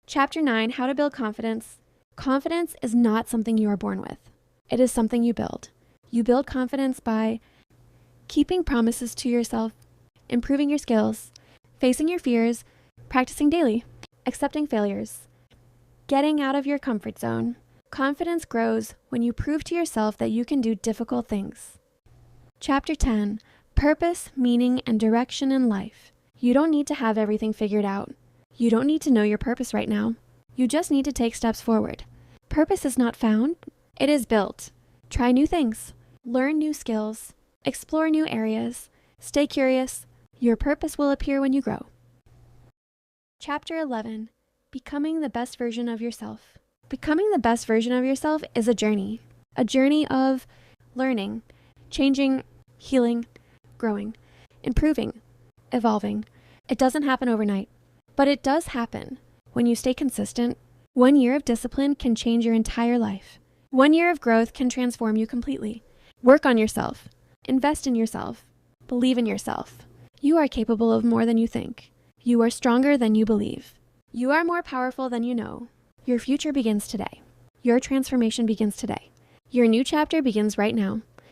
Chapter 9, How to Build Confidence. Confidence is not something you are born with. It is something you build. You build confidence by keeping promises to yourself, improving your skills, facing your fears, practicing daily, accepting failures, getting out of your comfort zone. Confidence grows when you prove to yourself that you can do difficult things. Chapter 10, Purpose, Meaning, and Direction in Life. You don't need to have everything figured out. You don't need to know your purpose right now. You just need to take steps forward. Purpose is not found, it is built. Try new things, learn new skills, explore new areas, stay curious. Your purpose will appear when you grow. Chapter 11, Becoming the Best Version of Yourself. Becoming the best version of yourself is a journey of learning, changing, healing, growing, improving, evolving. It doesn't happen overnight, but it does happen when you stay consistent. 1 year of discipline can change your entire life. 1 year of growth can transform you completely. Work on yourself. Invest in yourself. Believe in yourself. You are capable of more than you think. You are stronger than you believe. You are more powerful than you know. Your future begins today. Your transformation begins today. Your new chapter begins right now.